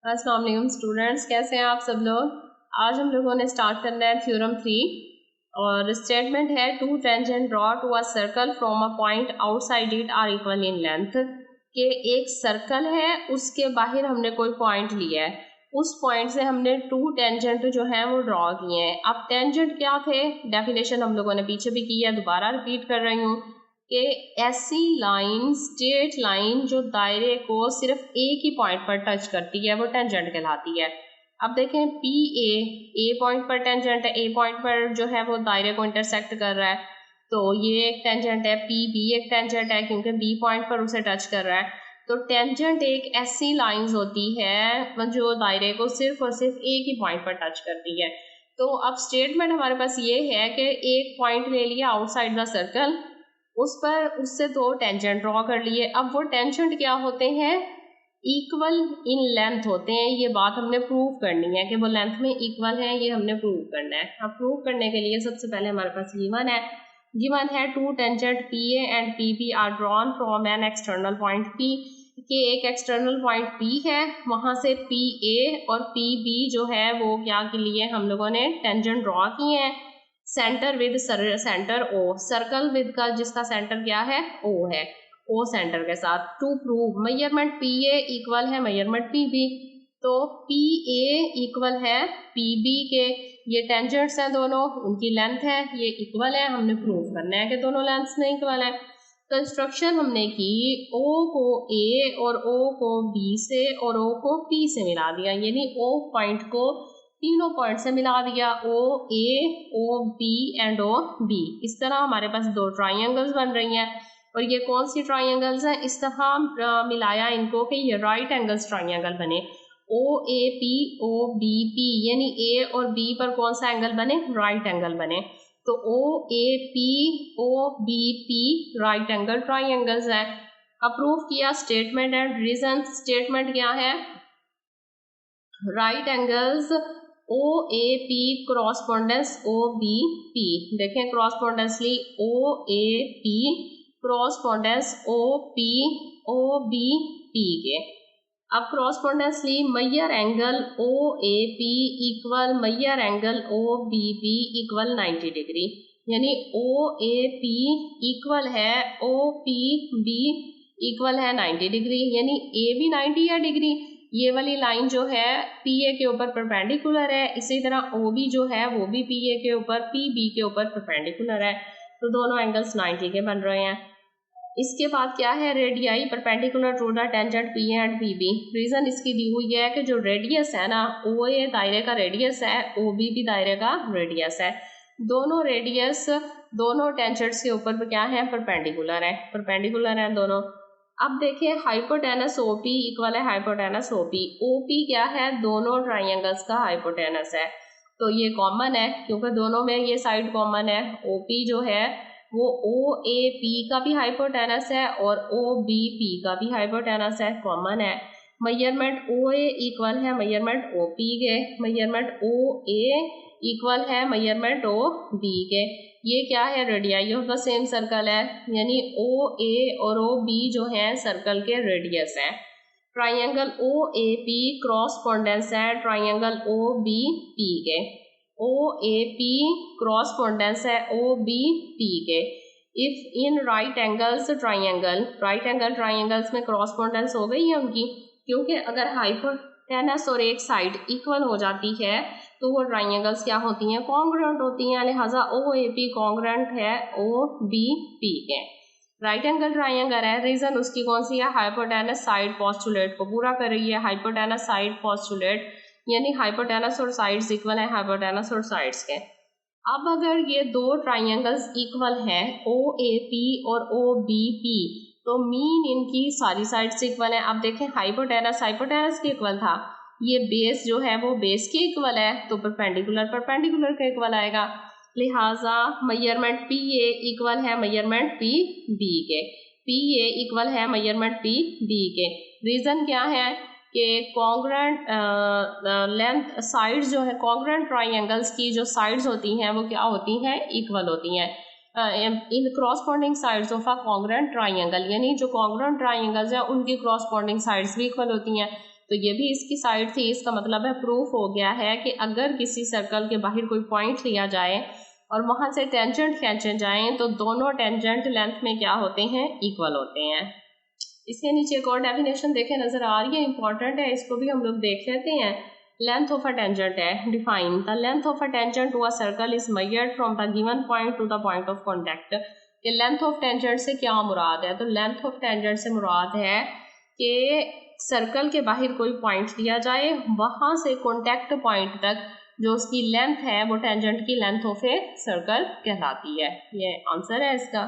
अस्सलाम वालेकुम स्टूडेंट्स, कैसे हैं आप सब लोग। आज हम लोगों ने स्टार्ट करना है थ्योरम 3 और स्टेटमेंट है two tangent draw to a circle from a point outside it are equal in length. के एक सर्कल है, उसके बाहर हमने कोई पॉइंट लिया है, उस पॉइंट से हमने टू टेंजेंट जो है वो ड्रॉ किए हैं। अब टेंजेंट क्या थे, डेफिनेशन हम लोगों ने पीछे भी की है, दोबारा रिपीट कर रही हूँ कि ऐसी लाइन, स्ट्रेट लाइन जो दायरे को सिर्फ एक ही पॉइंट पर टच करती है वो टेंजेंट कहलाती है। अब देखें पी ए पॉइंट पर टेंजेंट है, ए पॉइंट पर जो है वो दायरे को इंटरसेक्ट कर रहा है, तो ये एक टेंजेंट है। पी बी एक टेंजेंट है क्योंकि बी पॉइंट पर उसे टच कर रहा है। तो टेंजेंट एक ऐसी लाइंस होती है जो दायरे को सिर्फ और सिर्फ एक ही पॉइंट पर टच करती है। तो अब स्टेटमेंट हमारे पास ये है कि एक पॉइंट ले लिया आउटसाइड द सर्कल, उस पर उससे दो टेंजेंट ड्रॉ कर लिए। अब वो टेंजेंट क्या होते हैं, इक्वल इन लेंथ होते हैं। ये बात हमने प्रूव करनी है कि वो लेंथ में इक्वल है, ये हमने प्रूव करना है। अब प्रूव करने के लिए सबसे पहले हमारे पास गिवन है two tangent P A and P B are drawn from an external point P, के एक एक्सटर्नल पॉइंट पी है, वहां से पी ए और पी बी जो है वो क्या के लिए हम लोगों ने टेंजेंट ड्रॉ किए हैं। Centre with centre O, circle with का जिसका सेंटर क्या है ओ है, ओ सेंटर के साथ। To prove measurement P A equal है मेजरमेंट पी बी, तो पी ए इक्वल है पी बी के, ये टेंजेंट्स हैं दोनों, उनकी लेंथ है ये इक्वल है, हमने प्रूव करना है कि दोनों लेंथ्स में इक्वल है। कंस्ट्रक्शन हमने की, ओ को ए और ओ को बी से और ओ को पी से मिला दिया, यानी ओ पॉइंट को तीनों पॉइंट से मिला दिया, O A, O B and O B. इस तरह हमारे पास दो ट्राइंगल्स बन रही हैं। और ये कौन सी ट्राइंगल्स हैं, इस तरह मिलाया इनको कि ये राइट एंगल्स ट्राइंगल बने। O A P O B P, यानी ए और बी पर कौन सा एंगल बने, राइट एंगल बने। तो O A P O B P right angle triangles हैं। अप्रूव किया स्टेटमेंट एंड रीजन। स्टेटमेंट क्या है, right angles O A P correspondence O B P. देखें correspondingly O A P correspondence O B P के। अब correspondingly मैयर angle O A P equal मैयर angle O B P equal 90 degree, यानी O A P equal है O P B equal है 90 degree, यानी ए भी 90 है डिग्री। ये वाली लाइन जो है पी ए के ऊपर परपेंडिकुलर है, इसी तरह ओ बी जो है वो भी पी ए के ऊपर पी बी के ऊपर परपेंडिकुलर है, तो दोनों एंगल्स 90 के बन रहे हैं। इसके बाद क्या है, radii perpendicular to the tangent P A and P B. Reason इसकी दी हुई है कि जो रेडियस है ना, ओ ए दायरे का रेडियस है, ओ बी भी दायरे का रेडियस है, दोनों रेडियस दोनों टेंजेंट्स के ऊपर क्या है, परपेंडिकुलर है दोनों। अब देखिए हाइपोटेनस ओ पी इक्वल है hypotenuse O P. O P क्या है, दोनों ट्राइंगल्स का हाइपोटेनस है, तो ये कॉमन है क्योंकि दोनों में ये साइड कॉमन है। ओ पी जो है वो ओ ए पी का भी हाइपोटेनस है और ओ बी पी का भी हाइपोटेनस है, कॉमन है। मेजरमेंट ओ ए इक्वल है मेजरमेंट ओ पी के, मेजरमेंट ओ ए इक्वल है मेजरमेंट ओ बी के। ये क्या है, radii of the same circle है, यानी ओ ए और ओ बी जो है सर्कल के रेडियस है। ट्राइंगल ओ ए पी क्रॉसपोंडेंस है ट्राइंगल ओ बी पी के, ओ ए पी क्रॉसपोंडेंस है ओ बी पी के। If in right angles triangles में क्रॉसपोंडेंस हो गई है उनकी, क्योंकि अगर हाइपोटेनस और एक साइड इक्वल हो जाती है तो वो ट्राइंगल्स क्या होती हैं, कॉन्ग्रुएंट होती हैं, लिहाजा ओ ए पी कॉन्ग्रुएंट है ओ बी पी के। राइट एंगल ट्राइंगल है, रीजन उसकी कौन सी है, हाइपोटेनस साइड पोस्टुलेट को पूरा कर रही है, हाइपोटेनस साइड पोस्टुलेट, यानी हाइपोटेनस और साइड्स इक्वल है हाइपोटेनस और साइड्स के। अब अगर ये दो ट्राइंगल्स इक्वल हैं ओ ए पी और ओ बी पी, तो मीन इनकी सारी साइड्स इक्वल है। अब देखें हाइपोटेनस के इक्वल था, ये बेस जो है वो बेस के इक्वल है, तो परपेंडिकुलर के इक्वल आएगा, लिहाजा मेजरमेंट पी ए इक्वल है मेजरमेंट पी बी के, पी ए इक्वल है मेजरमेंट पी बी के। रीजन क्या है कि कॉन्ग्रुएंट लेंथ साइड्स जो है, कॉन्ग्रुएंट ट्राइंगल्स की जो साइड्स होती हैं वो क्या होती हैं, इक्वल होती हैं। In corresponding sides of a congruent triangle, यानी जो कॉन्ग्रुएंट ट्राइंगल्स हैं उनकी क्रॉसपोंडिंग साइड्स भी इक्वल होती हैं। तो ये भी इसकी साइड थी। इसका मतलब है प्रूफ हो गया है कि अगर किसी सर्कल के बाहर कोई पॉइंट लिया जाए और वहां से टेंजेंट खींचे जाएं तो दोनों टेंजेंट लेंथ में क्या होते हैं, इक्वल होते हैं। इसके नीचे एक और डेफिनेशन देखे नजर आ रही है, इंपॉर्टेंट है, इसको भी हम लोग देख लेते हैं। लेंथ ऑफ अ टेंजेंट है, define the length of a tangent to a circle is measured from the given point to the point of contact. ये लेंथ ऑफ टेंजेंट से क्या मुराद है, तो लेंथ ऑफ टेंजेंट से मुराद है कि सर्कल के बाहर कोई पॉइंट लिया जाए, वहां से कॉन्टैक्ट पॉइंट तक जो उसकी लेंथ है वो टेंजेंट की लेंथ ऑफ ए सर्कल कहलाती है। ये आंसर है इसका।